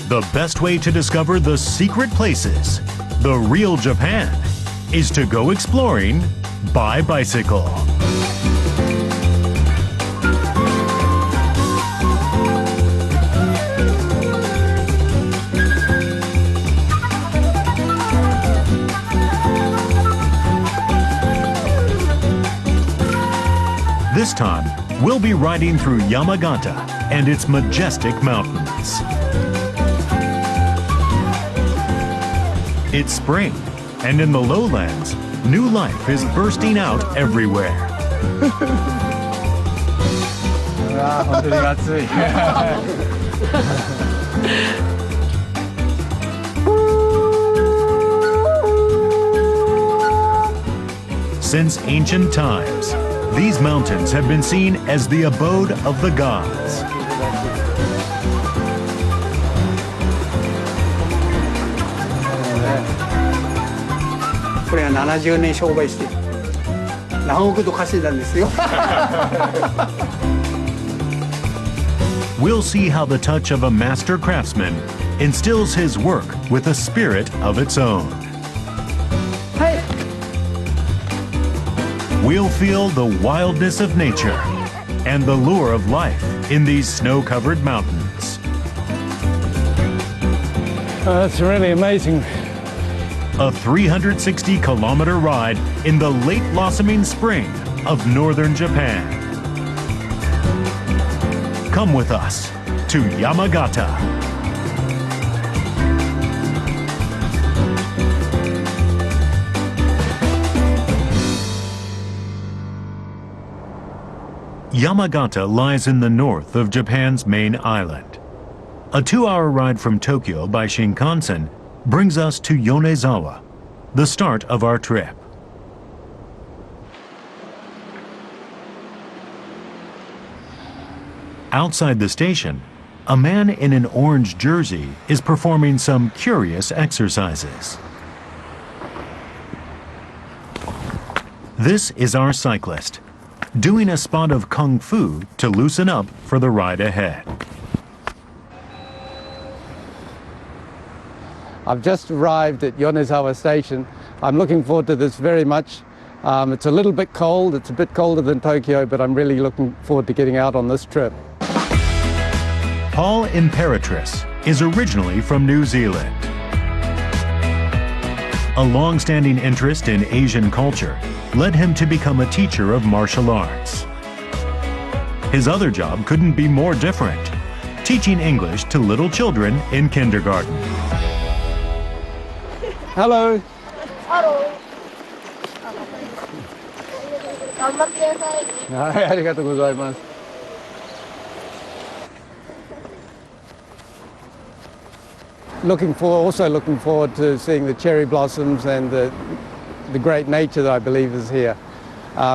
The best way to discover the secret places, the real Japan, is to go exploring by bicycle. This time, we'll be riding through Yamagata and its majestic mountains. It's spring, and in the lowlands, new life is bursting out everywhere. 本当に暑い。Since ancient times, these mountains have been seen as the abode of the gods. これは70年商売して何億と稼いだんですよ。We'll see how the touch of a master craftsman instills his work with a spirit of its own. はい。We'll feel the wildness of nature and the lure of life in these snow-covered mountains. That's really amazing. A 360-kilometer ride in the late blossoming spring of northern Japan. Come with us to Yamagata. Yamagata lies in the north of Japan's main island. A 2-hour ride from Tokyo by Shinkansen brings us to Yonezawa, the start of our trip. Outside the station, a man in an orange jersey is performing some curious exercises. This is our cyclist, doing a spot of kung fu to loosen up for the ride ahead. I've just arrived at Yonezawa Station. I'm looking forward to this very much. It's a little bit cold. It's a bit colder than Tokyo, but I'm really looking forward to getting out on this trip. Paul Imperatrice is originally from New Zealand. A long-standing interest in Asian culture led him to become a teacher of martial arts. His other job couldn't be more different, teaching English to little children in kindergarten. Hello. Hello. 頑張ってください。はい、ありがとうございます。Also looking forward to seeing the cherry blossoms and the great nature that I believe is here.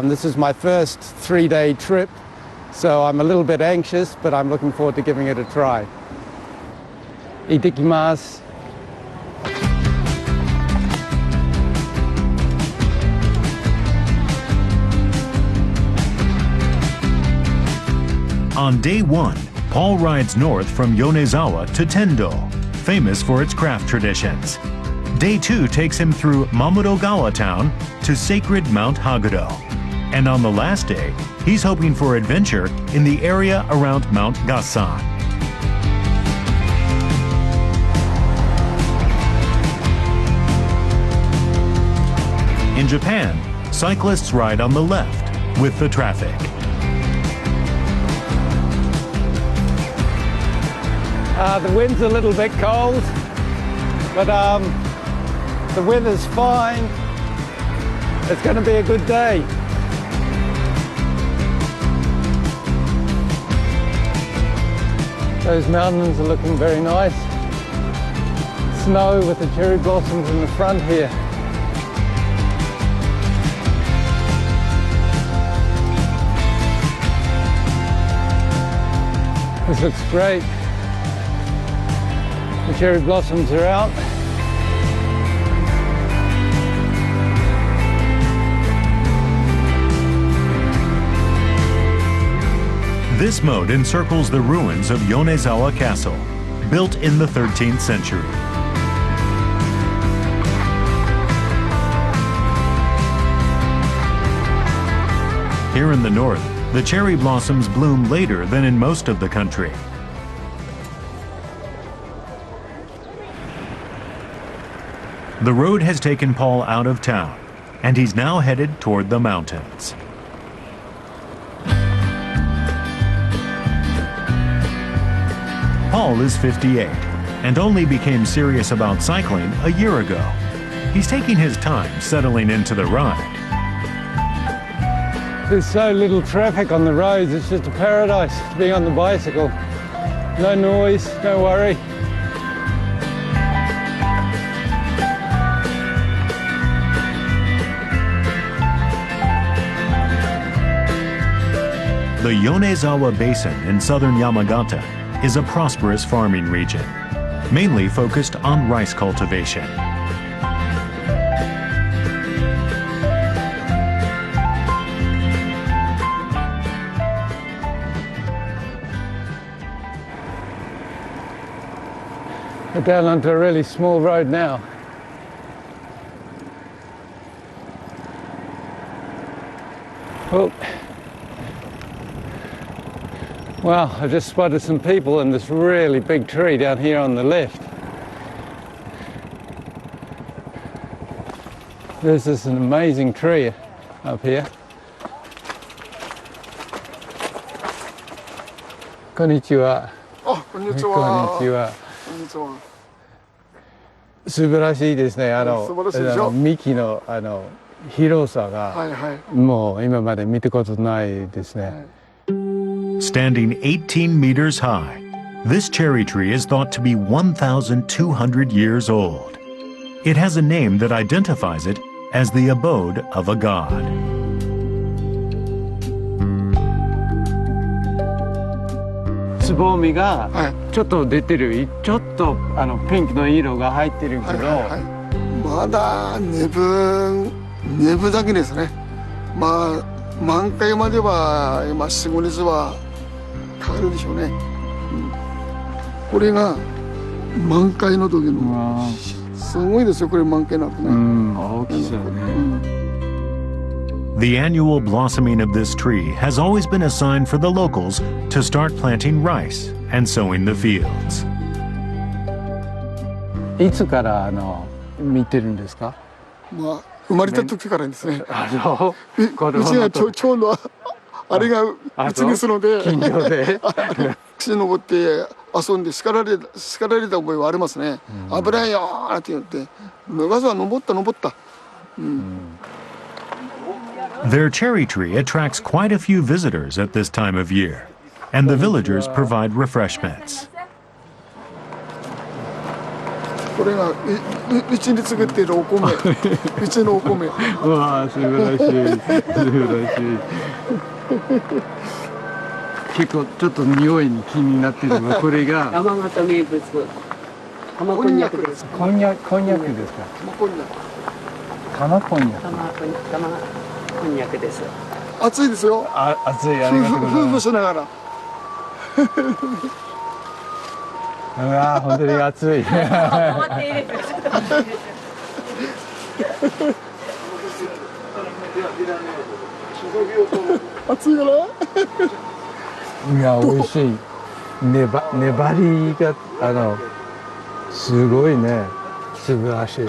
This is my first 3-day trip, so I'm a little bit anxious, but I'm looking forward to giving it a try. Itekimasu. On day 1, Paul rides north from Yonezawa to Tendo, famous for its craft traditions. Day 2 takes him through Mamurogawa town to sacred Mount Hagudo. And on the last day, he's hoping for adventure in the area around Mount Gassan. In Japan, cyclists ride on the left with the traffic. The wind's a little bit cold, but the weather's fine. It's going to be a good day. Those mountains are looking very nice. Snow with the cherry blossoms in the front here. This looks great. The cherry blossoms are out. This mode encircles the ruins of Yonezawa Castle, built in the 13th century. Here in the north, the cherry blossoms bloom later than in most of the country. The road has taken Paul out of town, and he's now headed toward the mountains. Paul is 58 and only became serious about cycling a year ago. He's taking his time settling into the ride. There's so little traffic on the roads, it's just a paradise to be on the bicycle. No noise, no worry. The Yonezawa Basin in southern Yamagata is a prosperous farming region, mainly focused on rice cultivation. We're down onto a really small road now. Oh. Wow, I just spotted some people in this really big tree down here on the left. There's this an amazing tree up here. Konnichiwa. あ、こんにちは。 Konnichiwa. こんにちは。素晴らしいですね。素晴らしいでしょ。幹の広さが、はいはい。もう今まで見たことないですね。Standing 18 meters high, this cherry tree is thought to be 1,200 years old. It has a name that identifies it as the abode of a god. Hi. つぼみがちょっと出てる、ちょっとピンクの色が入ってるけど、まだ根部だけですね。まあ満開までは今4、5日はかかるでしょうね。これが満開の時のすごいですよ。これ満開になってね。大きさね。The annual blossoming of this tree has always been a sign for the locals to start planting rice and sowing the fields. いつから見てるんですか？まあ生まれた時からですね。うちがちょうどあれがうちですので、近所で木登って遊んで叱られた覚えはありますね。危ないよーって言って、昔は登った。Their cherry tree attracts quite a few visitors at this time of year, and the villagers provide refreshments. これがうちに作っているお米、うちのお米。わあ、素晴らしい、素晴らしい。結構ちょっと匂いに気になってるのはこれが山形名物玉こんにゃくです。こんにゃくですか？玉こんにゃく。玉こんにゃくです。暑いですよ。暑い、ありがとうございます。夫婦しながら。うわ、本当に暑い。暑いから。いや、美味しい。粘りがすごいね。素晴らしい。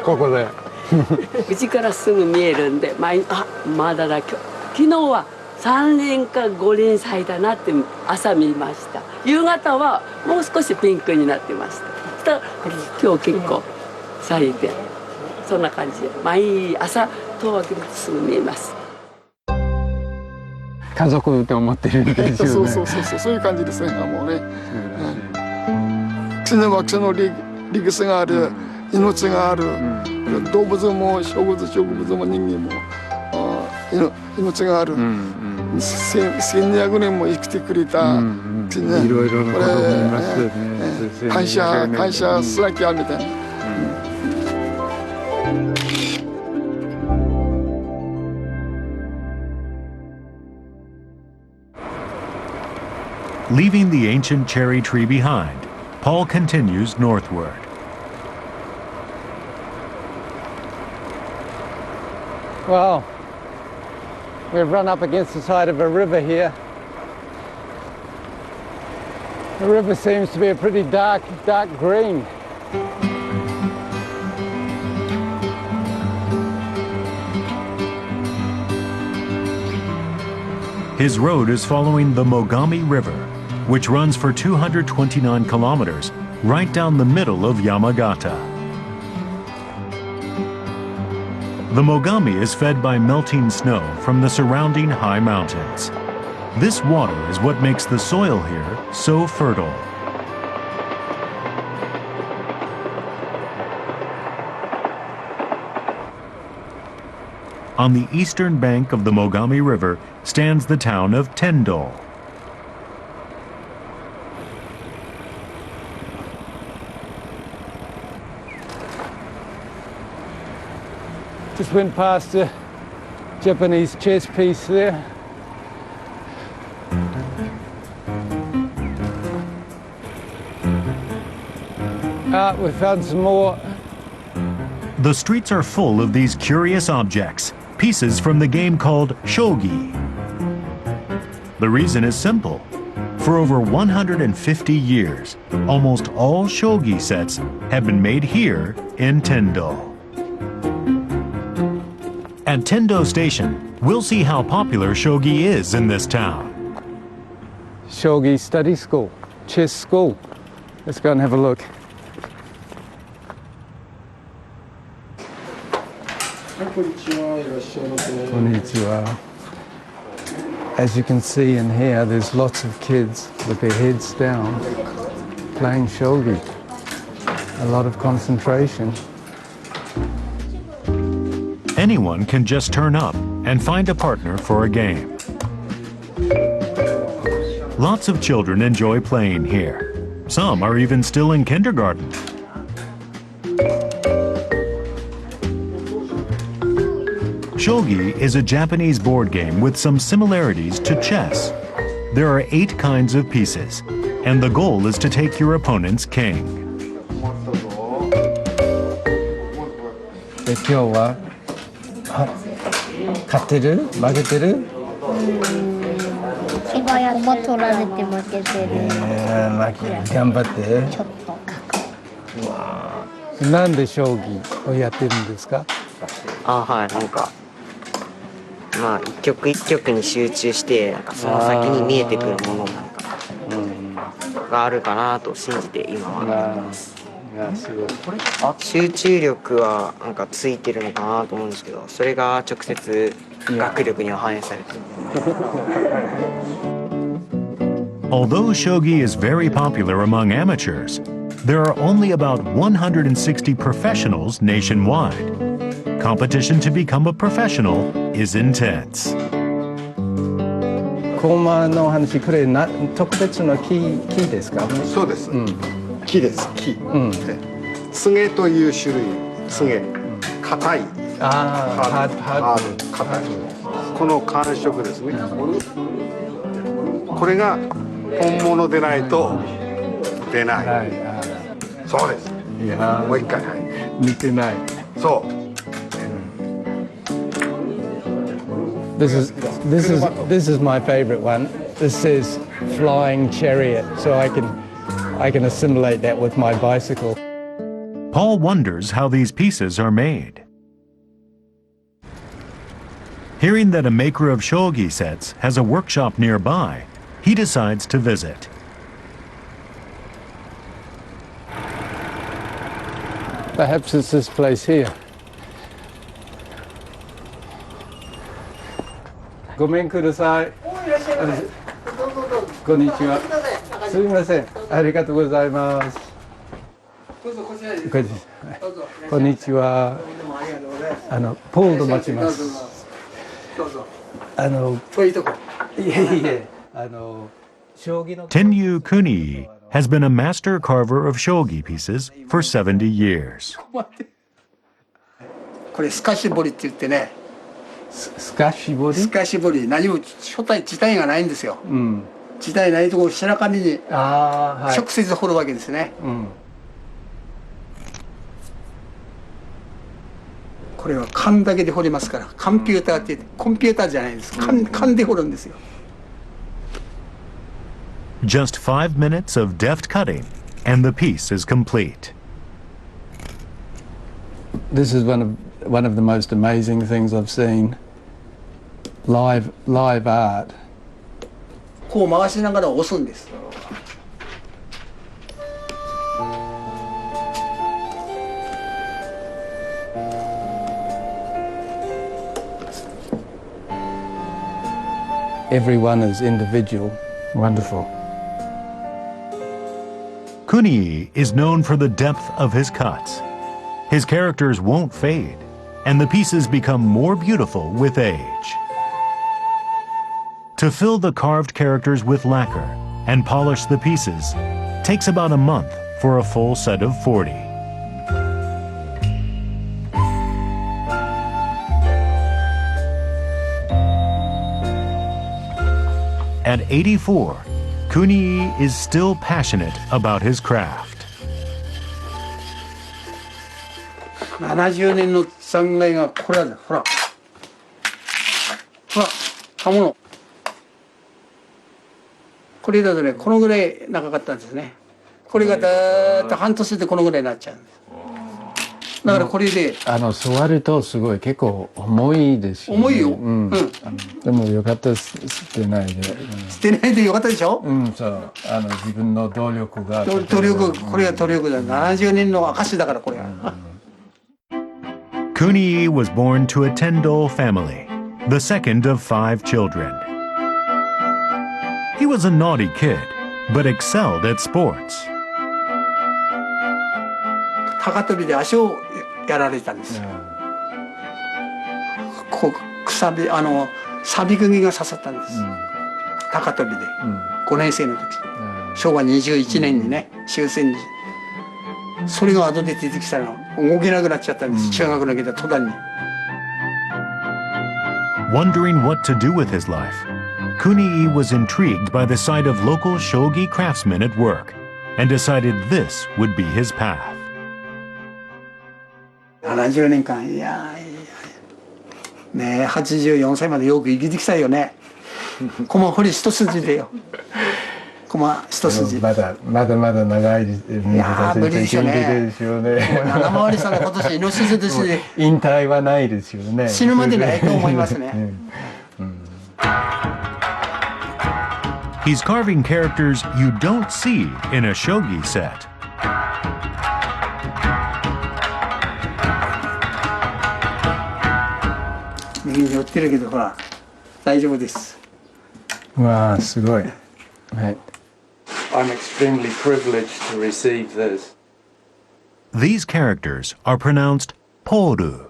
ここで。うちからすぐ見えるんで、まだだ。昨日は3輪か5輪咲いたなって朝見ました。夕方はもう少しピンクになってました。今日結構咲いて、そんな感じで毎朝戸を開けるとすぐ見えます。家族って思ってるんですよね。そういう感じですね。もうね。木の学者の理屈がある、命がある、動物も植物も人間も命がある。1200年も生きてくれた。いろいろなこともいますよね。感謝しなきゃみたいな。Leaving the ancient cherry tree behind, Paul continues northward. Well, we've run up against the side of a river here. The river seems to be a pretty dark green. His road is following the Mogami River, which runs for 229 kilometers right down the middle of Yamagata. The Mogami is fed by melting snow from the surrounding high mountains. This water is what makes the soil here so fertile. On the eastern bank of the Mogami River stands the town of Tendo. Just went past a Japanese chess piece there. We found some more. The streets are full of these curious objects, pieces from the game called shogi. The reason is simple. For over 150 years, almost all shogi sets have been made here in Tendo. At Tendo Station, we'll see how popular shogi is in this town. Shogi study school, chess school. Let's go and have a look. Konnichiwa. As you can see in here, there's lots of kids with their heads down playing shogi. A lot of concentration. Anyone can just turn up and find a partner for a game. Lots of children enjoy playing here. Some are even still in kindergarten. Shogi is a Japanese board game with some similarities to chess. There are 8 kinds of pieces, and the goal is to take your opponent's king. で今日は勝ってる負けてる今やも取られて負けてる。頑張ってちょっと。なんで将棋をやってるんですか？はい、なんかまあ一局一局に集中してなんかその先に見えてくるものなんかがあるかなと信じて今はやってます。集中力はなんかついてるのかなと思うんですけど、それが直接学力には反映されてる。Although shogi is very popular among amateurs, there are only about 160 professionals nationwide. Competition to become a professional is intense. コーマの話、これ特別な木ですか？そうです。木です。木。ツゲという種類。ツゲ。硬い。ハード。硬い。この感触ですね。これが本物でないと出ない。そうです。もう一回。似てない。そう。This is my favorite one. This says flying chariot, so I can assimilate that with my bicycle. Paul wonders how these pieces are made. Hearing that a maker of shogi sets has a workshop nearby, he decides to visit. Perhaps it's this place here. ごめんください。こんにちは。すみません。ありがとうございます。どうぞこちらに。こんにちは。ポールと待ちます。どうぞ。遠いとこ。いえいえ。Tenyu Kuni has been a master carver of shogi pieces for 70 years. これスカシ彫りって言ってね。スカシ彫り？スカシ彫り、何も書体自体がないんですよ。時代ないところを白神にああ、直接掘るわけですね。これは勘だけで掘りますから、コンピューターって言って、コンピューターじゃないです。勘で掘るんですよ。Just 5 minutes of deft cutting, and the piece is complete. This is one of the most amazing things I've seen. Live art. こう回しながら押すんです。Everyone is individual. Wonderful. Kunii is known for the depth of his cuts. His characters won't fade, and the pieces become more beautiful with age. To fill the carved characters with lacquer and polish the pieces takes about a month for a full set of 40. At 84, Kunii is still passionate about his craft. 70年の残骸がこれだ。ほら。ほら、刃物。これだとね、このぐらい長かったんですね。これがだーっと半年でこのぐらいになっちゃうんです。だからこれで座るとすごい結構重いですよね。重いよ。でもよかった捨てないで。捨てないでよかったでしょ。そう。自分の努力が。努力、これが努力だ。70年の証だからこれは。Kunii was born to a Tendo family, the second of 5 children. He was a naughty kid, but excelled at sports. 高跳びで足をやられたんですよ。こう錆釘が刺さったんです。高跳びで、5年生の時、昭和21年にね、終戦時。それが後で出てきたの、動けなくなっちゃったんです。中学の時で途端に。Wondering what to do with his life, Kunii was intrigued by the sight of local shogi craftsmen at work and decided this would be his path. 70年間、いやねえ、84歳までよく生きてきたよね。駒彫り一筋でよ。駒一筋。まだ長いです。いや無理ですよね。七回りさんが今年イノシシ年で引退はないですよね。死ぬまでないと思いますね。He's carving characters you don't see in a shogi set. 右に寄ってるけどほら大丈夫です。わあすごい。はい。I'm extremely privileged to receive this. These characters are pronounced poru.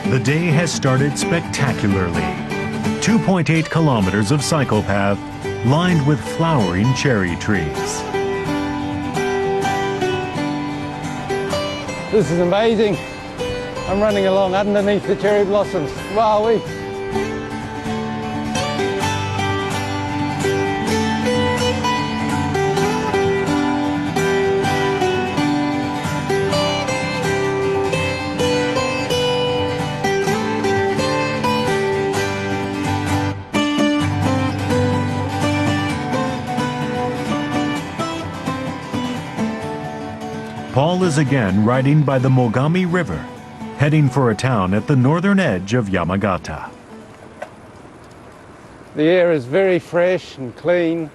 The day has started spectacularly. 2.8 kilometers of cycle path lined with flowering cherry trees. This is amazing. I'm running along underneath the cherry blossoms. Wow. Paul is again riding by the Mogami River, heading for a town at the northern edge of Yamagata. The air is very fresh and clean.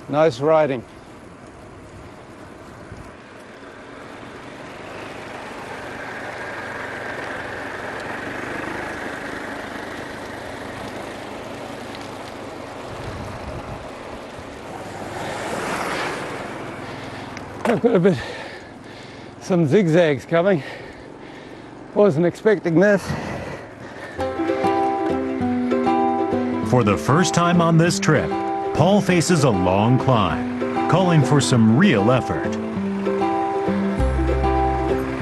Nice riding. I've got a bit, some zigzags coming. Wasn't expecting this. For the first time on this trip, Paul faces a long climb, calling for some real effort.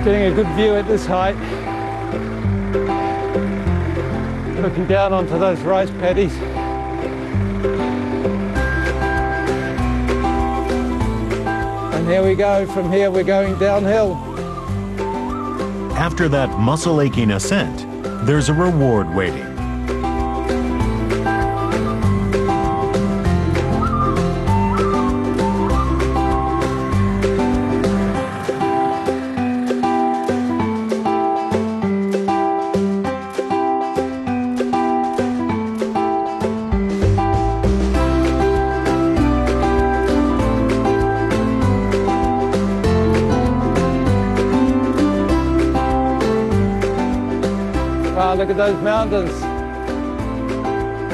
Getting a good view at this height. Looking down onto those rice paddies. And here we go. From here we're going downhill. After that muscle-aching ascent, there's a reward waiting. Wow, look at those mountains.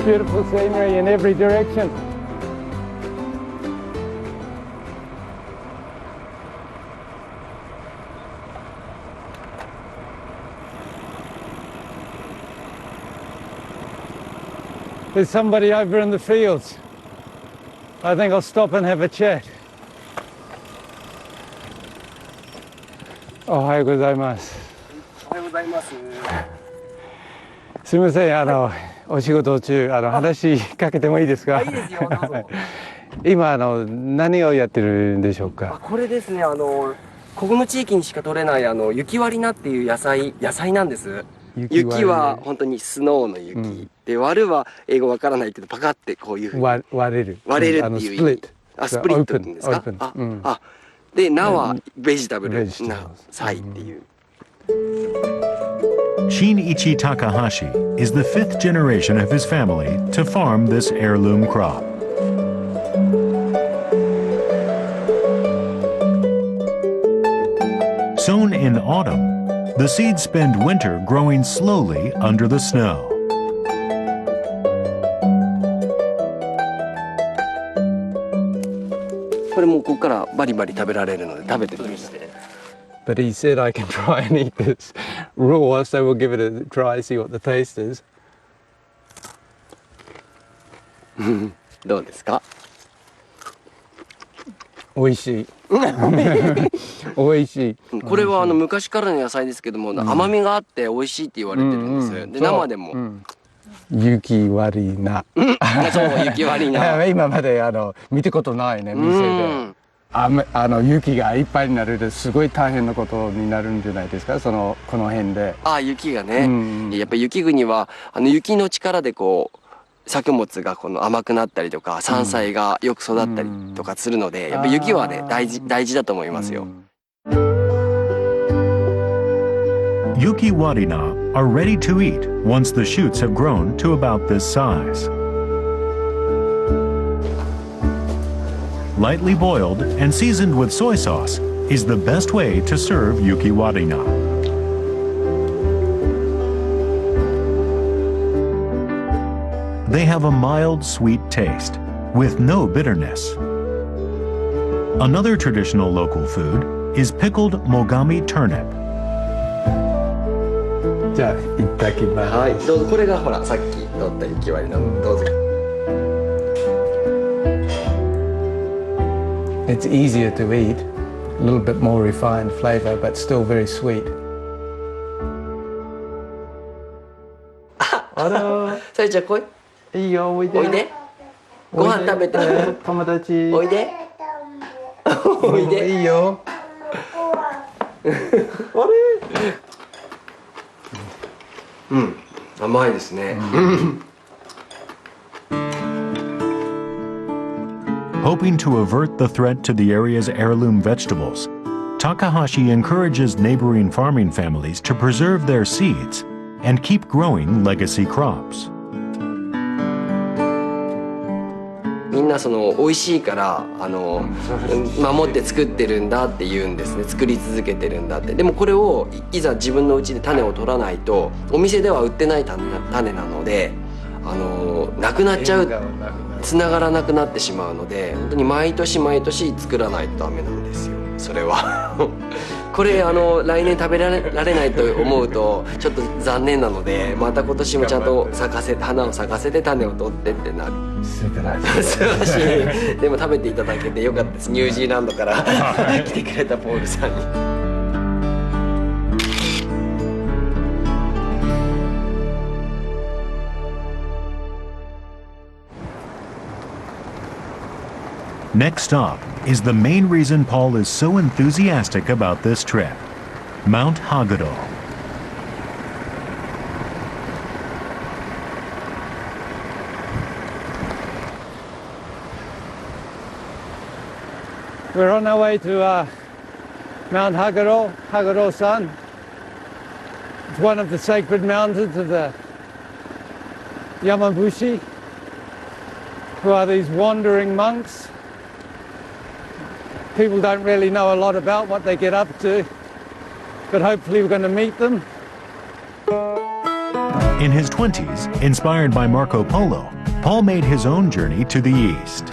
Beautiful scenery in every direction. There's somebody over in the fields. I think I'll stop and have a chat. おはようございます。おはようございます。すみません、お仕事中、話しかけてもいいですか？いいですよ、どうぞ。今、何をやってるんでしょうか？これですね、ここの地域にしか取れない、雪割り菜っていう野菜なんです。雪は本当にスノーの雪。で、割るは英語わからないけど、パカってこういうふうに。割れるっていう意味。スプリット。スプリットって言うんですか？で、菜はベジタブル、菜っていう。Shinichi Takahashi is the 5th generation of his family to farm this heirloom crop. Sown in autumn, the seeds spend winter growing slowly under the snow. But he said I can try and eat this raw, so we'll give it a try, see what the taste is. どうですか？美味しい。美味しい。これは昔からの野菜ですけども、甘みがあって美味しいって言われてるんです。で、生でも。雪割り菜。そう、雪割り菜。今まで見たことないね、店で。雪がいっぱいになるとすごい大変なことになるんじゃないですか、この辺で。雪がね。やっぱり雪国は雪の力でこう作物が甘くなったりとか山菜がよく育ったりとかするので、やっぱり雪はね大事だと思いますよ。Yuki warina are ready to eat once the shoots have grown to about this size. Lightly boiled and seasoned with soy sauce is the best way to serve yuki warina. They have a mild, sweet taste with no bitterness. Another traditional local food is pickled mogami turnip. じゃあいただきます。はい、どうぞ。これがほらさっき取った雪割りの、どうぞ。It's easier to eat, a little bit more refined flavor, but still very sweet. さゆちゃん来い。いいよ、おいで。おいで。ご飯食べて。友達。おいで。おいで。いいよ。あれ。甘いですね。Hoping to avert the threat to the area's heirloom vegetables, Takahashi encourages neighboring farming families to preserve their seeds and keep growing legacy crops. みんな美味しいから守って作ってるんだって言うんですね。作り続けてるんだって。でもこれをいざ自分の家で種を取らないとお店では売ってない種なのでなくなっちゃう、つながらなくなってしまうので、本当に毎年毎年作らないとダメなんですよ。それはこれ来年食べられないと思うとちょっと残念なので、また今年もちゃんと花を咲かせて種を取ってってなる。素晴らしい。でも食べていただけてよかったです。ニュージーランドから来てくれたポールさんに。Next stop is the main reason Paul is so enthusiastic about this trip, Mount Haguro. We're on our way to Mount Haguro, Haguro-san. It's one of the sacred mountains of the Yamabushi, who are these wandering monks. People don't really know a lot about what they get up to, but hopefully we're going to meet them. In his 20s, inspired by Marco Polo, Paul made his own journey to the east.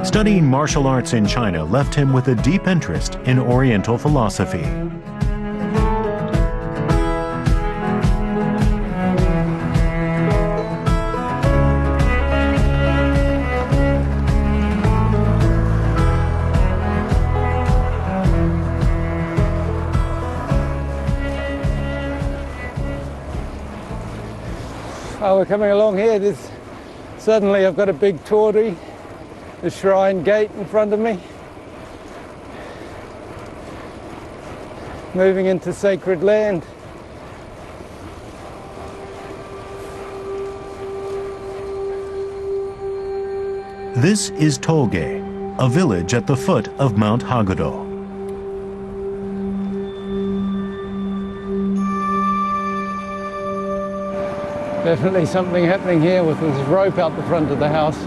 Studying martial arts in China left him with a deep interest in Oriental philosophy. Oh, we're coming along here. Suddenly I've got a big torii, a shrine gate in front of me. Moving into sacred land. This is Toge, a village at the foot of Mount Haguro. Definitely something happening here with this rope out the front of the house.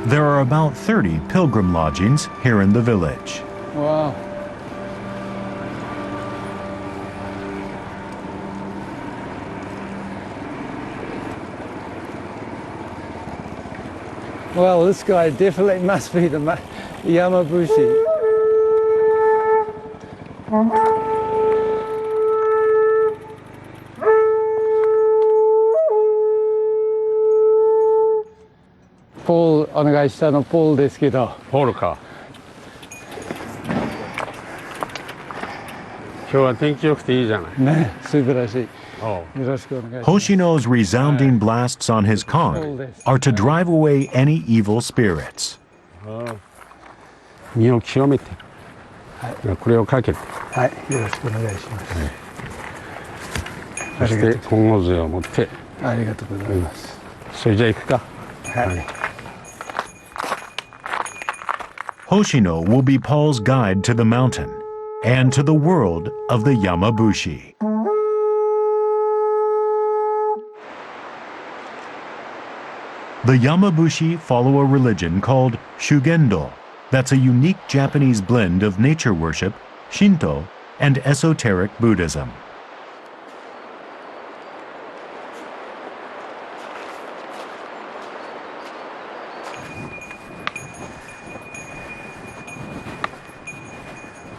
There are about 30 pilgrim lodgings here in the village. Wow. Well, this guy definitely must be the Yamabushi. Paul, お願いしたのポールですけど。ポールか。今日は天気良くていいじゃない。ね、素晴らしい。よろしくお願いします。 Hoshino's resounding blasts on his Kong are to drive away any evil spirits. 身を清めて、これをかけて、はい、よろしくお願いします。そして金剛杖を持って、ありがとうございます。それじゃあ行くか。はい。Hoshino will be Paul's guide to the mountain and to the world of the Yamabushi. The Yamabushi follow a religion called Shugendo that's a unique Japanese blend of nature worship, Shinto, and esoteric Buddhism.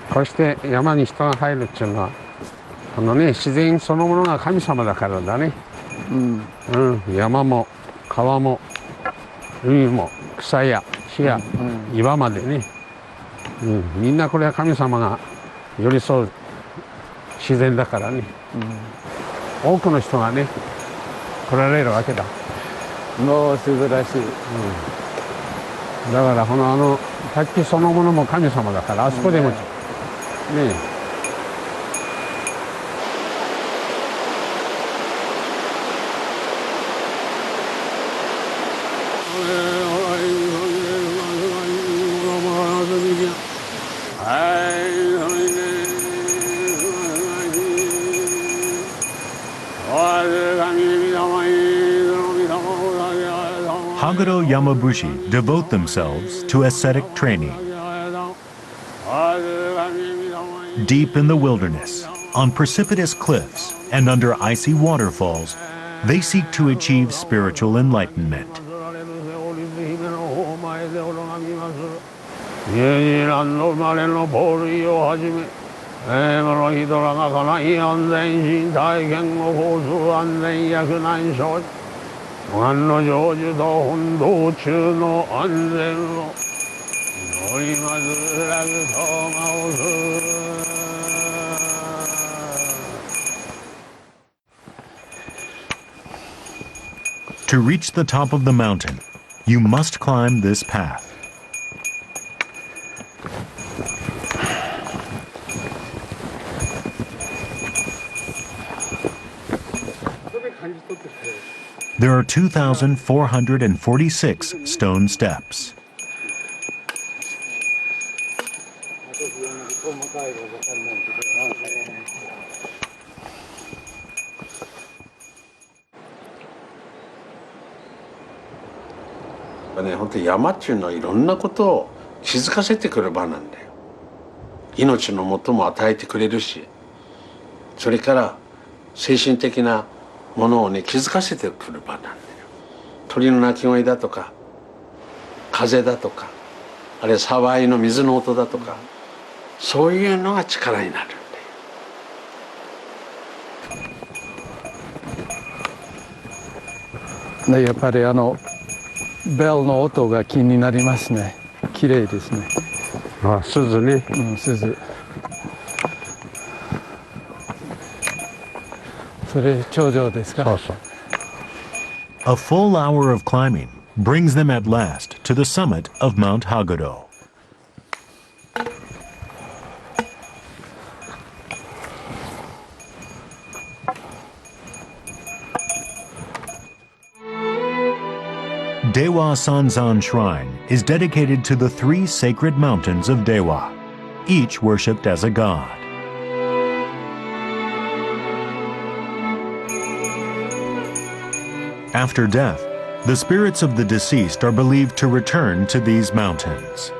This こうして山に人が入るっていうのは自然そのものが神様だからだね。山も川も海も草や木や岩までね、みんなこれは神様が寄り添う自然だからね、多くの人がね来られるわけだ。もう素晴らしい。だからこの滝そのものも神様だから、あそこでもねHaguro Yamabushi devote themselves to ascetic training. Deep in the wilderness, on precipitous cliffs, and under icy waterfalls, they seek to achieve spiritual enlightenment. でおろがみますニュージーランド生まれのポールイをはじめのヒドラが家内安全身体健護交通安全薬難症護岸の成就と本道中の安全を祈りますらぐとがおす。To reach the top of the mountain, you must climb this path. There are 2,446 stone steps.ね、本当に山っていうのはいろんなことを気づかせてくる場なんだよ。命のもとも与えてくれるし、それから精神的なものをね気づかせてくる場なんだよ。鳥の鳴き声だとか風だとかあるいは沢あいの水の音だとかそういうのが力になるんだよ。やっぱりベルの音が気になりますね。綺麗ですね。あ、鈴ね。うん、鈴。それ頂上ですか？そうそう。A full hour of climbing brings them at last to the summit of Mount Haguro. Dewa Sanzan Shrine is dedicated to the three sacred mountains of Dewa, each worshipped as a god. After death, the spirits of the deceased are believed to return to these mountains.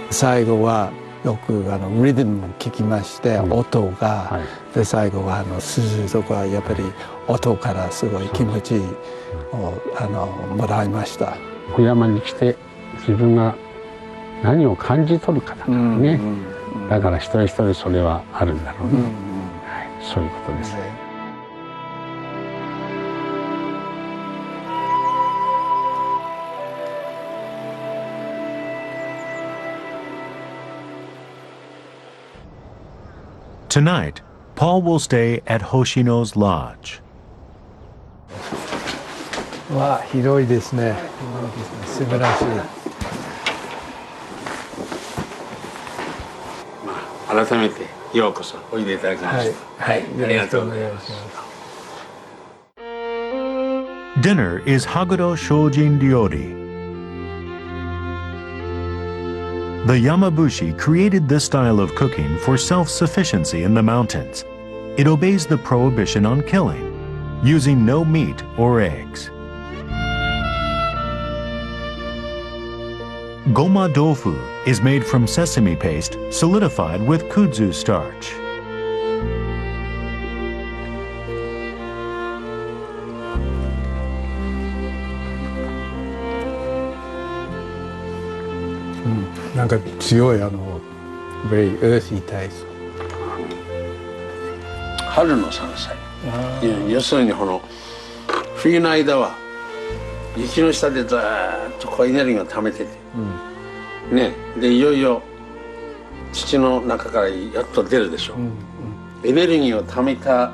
最後はよくリズムを聞きまして、音が、はい、で最後は鈴とかやっぱり音からすごい気持ちをもらいました。福山に来て自分が何を感じ取るかだからね、だから一人一人それはあるんだろうね、はい、そういうことですね。Tonight, Paul will stay at Hoshino's lodge. わあ、広いですね。素晴らしい。改めてようこそおいでいただきました。はい、はい、ありがとうございます。Dinner is Haguro Shojin Ryori. The Yamabushi created this style of cooking for self-sufficiency in the mountains. It obeys the prohibition on killing, using no meat or eggs. Goma tofu is made from sesame paste solidified with kudzu starch. Mm. なんか強いvery earthy taste。春の山菜。要するに冬の間は雪の下でずーっとこうエネルギーを溜めてて、ね、でいよいよ土の中からやっと出るでしょ。エネルギーを溜めてた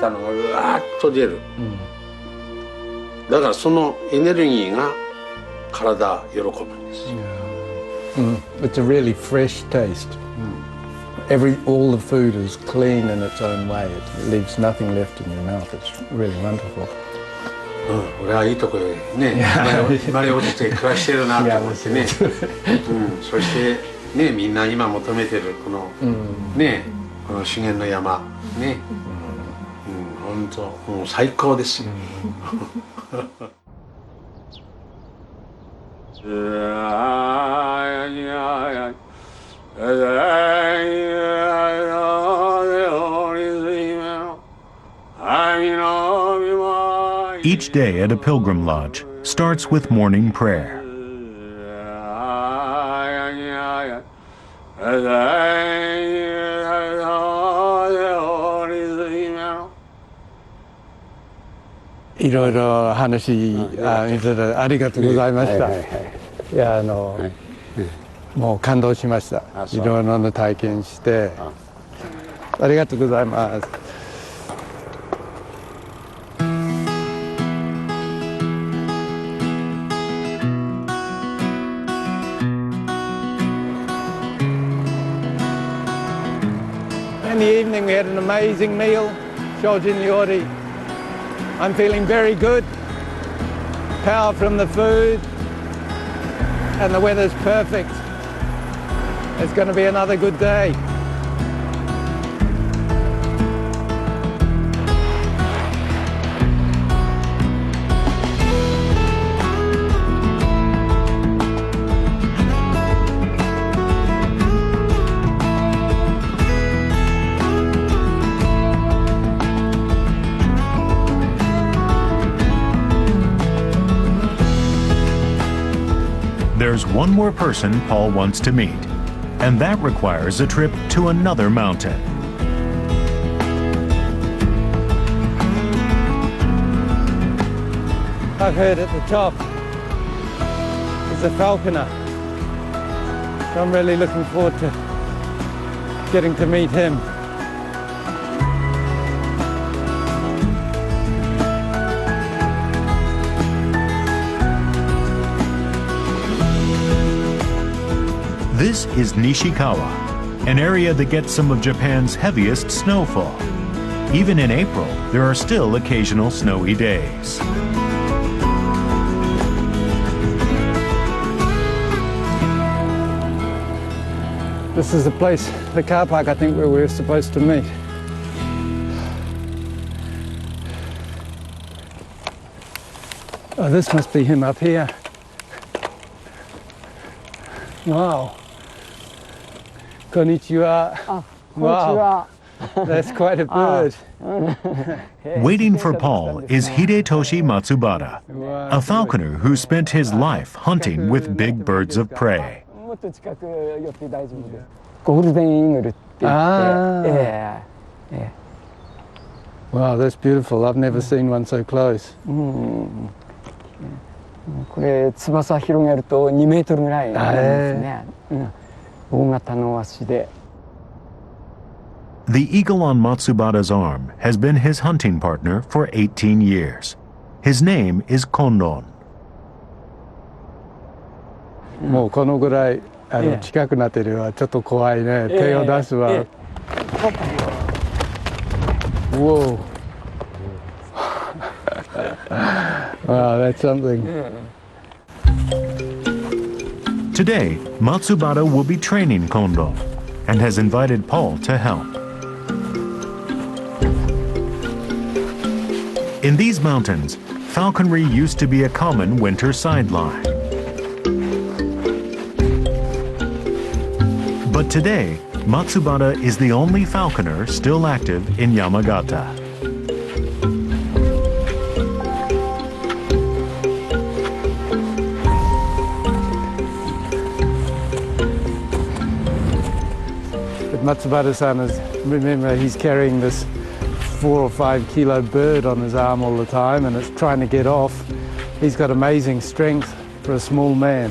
のがうわーっと出る。だからそのエネルギーが体喜ぶんです。It's a really fresh taste. All the food is clean in its own way. It leaves nothing left in your mouth. It's really wonderful. 俺はいいとこへね生まれ落ちて暮らしてるなと思ってね、そしてねみんな今求めてるこのねこの資源の山ね、本本当もう最高ですよ。Each day at a pilgrim lodge starts with morning prayer. Iろいろ話いただいてありがとうございました。いやもう感動しました。いろいろな体験してありがとうございます。In the evening we had an amazing meal, Shojin Yori. I'm feeling very good. Power from the food and the weather's perfect. It's going to be another good day. There's one more person Paul wants to meet, and that requires a trip to another mountain. I've heard at the top is a falconer. So I'm really looking forward to getting to meet him. This is Nishikawa, an area that gets some of Japan's heaviest snowfall. Even in April, there are still occasional snowy days. This is the place, the car park, I think, where we were supposed to meet. Oh, this must be him up here. Wow. Konnichiwa. Wow. That's quite a bird. Waiting for Paul is Hidetoshi Matsubara, a falconer who spent his life hunting with big birds of prey. Wow, that's beautiful. I've never seen one so close. これ翼広げると2メートルぐらいあるんですね。大型の足で。The eagle on Matsubara's arm has been his hunting partner for 18 years. His name is Kondon. もうこのぐらい近くなってるわ。ちょっと怖いね。手を出すわ。Whoa. Wow, that's something. Today, Matsubara will be training Kondo and has invited Paul to help. In these mountains, falconry used to be a common winter sideline. But today, Matsubara is the only falconer still active in Yamagata. Matsubara-san is, remember, he's carrying this 4 or 5 kilo bird on his arm all the time and it's trying to get off. He's got amazing strength for a small man.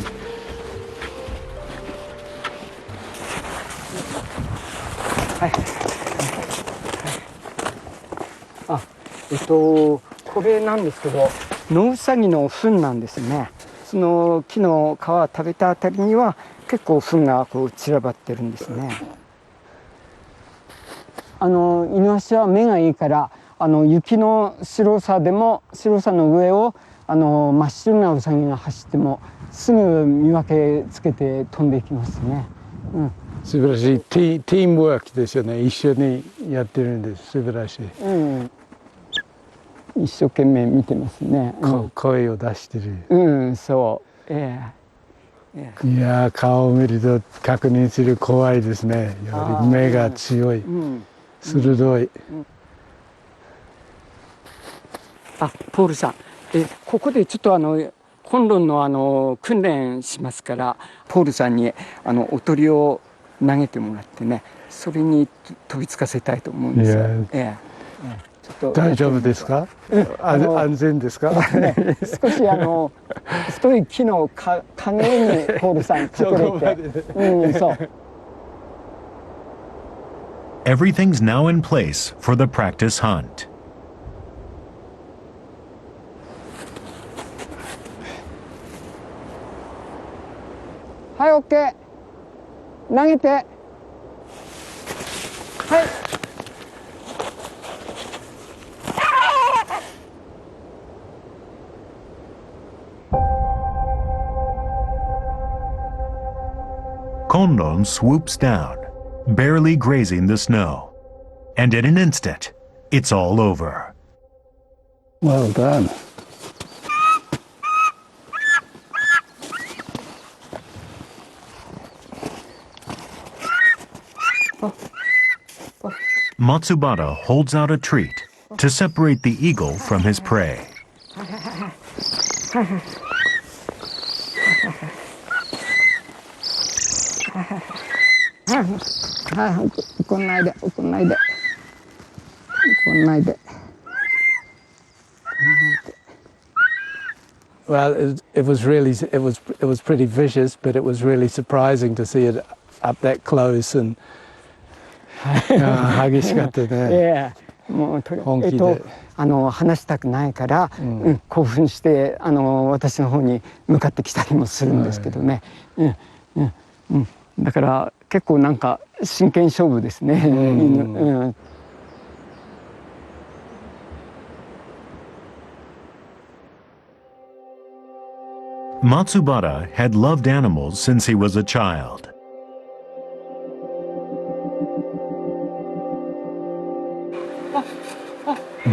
Ah, これなんですけど、ノウサギの糞なんですね。その木の皮を食べたあたりには結構糞がこう散らばってるんですね。イヌワシは目がいいから雪の白さでも白さの上を真っ白なウサギが走ってもすぐ見分けつけて飛んでいきますね。素晴らしいチームワークですよね。一緒にやってるんです。素晴らしい。一生懸命見てますね。声を出してる。そう。いや顔を見ると確認する怖いですね。より目が強い、鋭い。ポールさん、ここでちょっとコンロの訓練しますから、ポールさんにおとりを投げてもらってね、それに飛びつかせたいと思うんですよ。大丈夫ですか？安全ですか？少し太い木の陰にポールさん隠れて、そう。Everything's now in place for the practice hunt. はい、オッケー。投げて。はい。Konron swoops down, barely grazing the snow. And in an instant, it's all over. Well done. Matsubara holds out a treat to separate the eagle from his prey. 怒んないで、怒んないで。怒んないで。Well, it was pretty vicious, but it was really surprising to see it up that close and 激しかったね。もう本気で話したくないから、興奮して私の方に向かってきたりもするんですけどね。だから結構なんか真剣勝負ですね。Matsubara had loved animals since he was a child.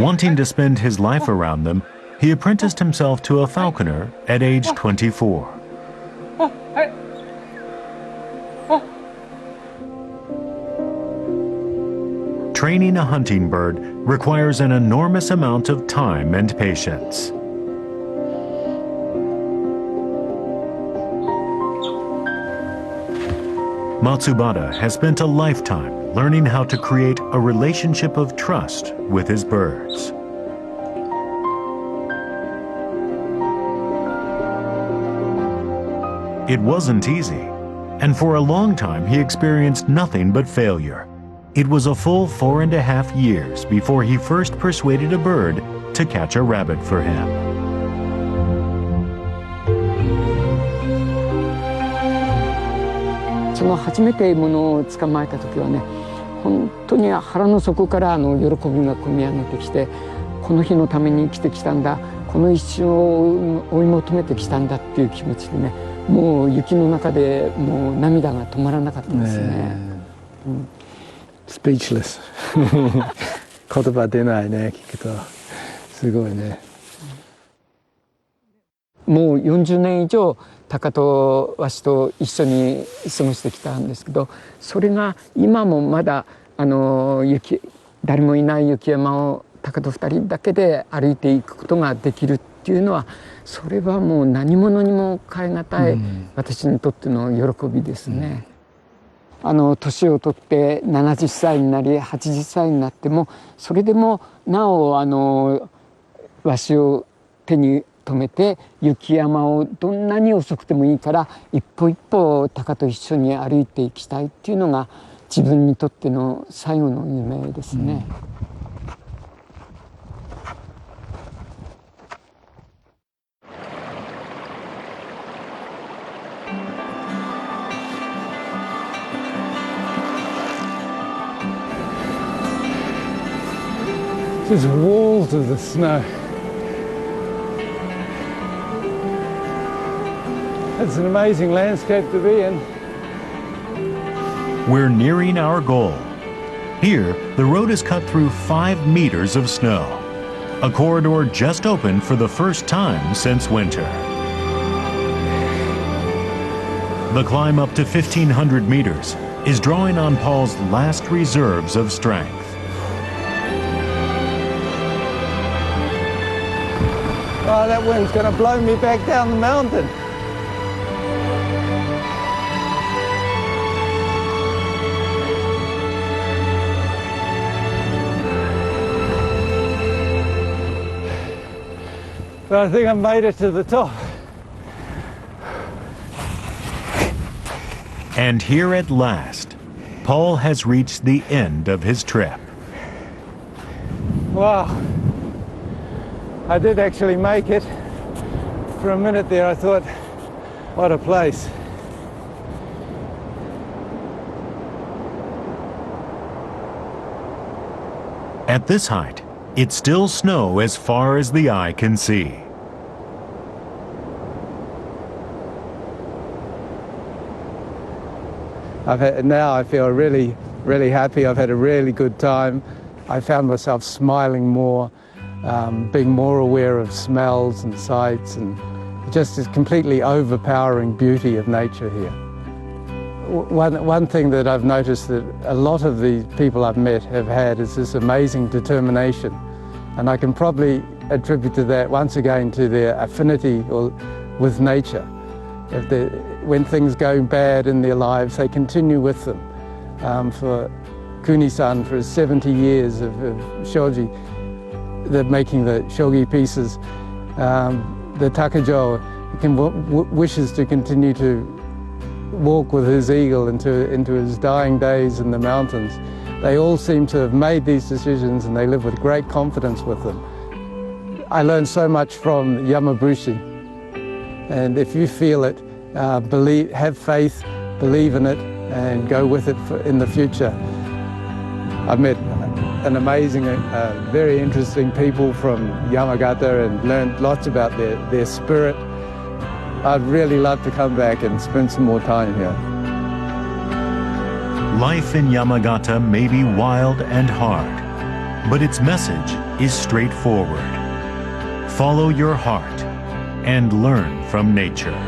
Wanting to spend his life around them, he apprenticed himself to a falconer at age 24. Training a hunting bird requires an enormous amount of time and patience. Matsubara has spent a lifetime learning how to create a relationship of trust with his birds. It wasn't easy, and for a long time he experienced nothing but failure. It was a full 4.5 years before he first persuaded a bird to catch a rabbit for him. その初めてものを捕まえた時はね、本当に腹の底から喜びが込み上げてきて、この日のために生きてきたんだ、この一瞬を追い求めてきたんだっていう気持ちでね、もう雪の中でもう涙が止まらなかったですね。Speechless 言葉出ないね、聞くとすごいね。もう40年以上タカとワシと一緒に過ごしてきたんですけど、それが今もまだ誰もいない雪山をタカと2人だけで歩いていくことができるっていうのは、それはもう何者にも代え難い私にとっての喜びですね。年を取って70歳になり80歳になっても、それでもなおわしを手に止めて雪山をどんなに遅くてもいいから一歩一歩タカと一緒に歩いていきたいっていうのが自分にとっての最後の夢ですね。There's walls of the snow. It's an amazing landscape to be in. We're nearing our goal. Here, the road is cut through 5 meters of snow. a corridor just opened for the first time since winter. The climb up to 1,500 meters is drawing on Paul's last reserves of strength. Oh, that wind's going to blow me back down the mountain. But I think I made it to the top. And here at last, Paul has reached the end of his trip. Wow. I did actually make it. For a minute there I thought, what a place. At this height, it's still snow as far as the eye can see. Now I feel really, really happy. I've had a really good time. I found myself smiling more, being more aware of smells and sights, and just this completely overpowering beauty of nature here. One thing that I've noticed that a lot of the people I've met have had is this amazing determination, and I can probably attribute to that once again to their affinity with nature. When things go bad in their lives, they continue with them. For Kuni-san, for his 70 years of shogi, making the shogi pieces, the Takajo wishes to continue to walk with his eagle into his dying days in the mountains. They all seem to have made these decisions, and they live with great confidence with them. I learned so much from Yamabushi, and if you feel it, believe, have faith, believe in it, and go with it in the future. I've met an amazing, very interesting people from Yamagata and learned lots about their spirit. I'd really love to come back and spend some more time here. Life in Yamagata may be wild and hard, but its message is straightforward. Follow your heart and learn from nature.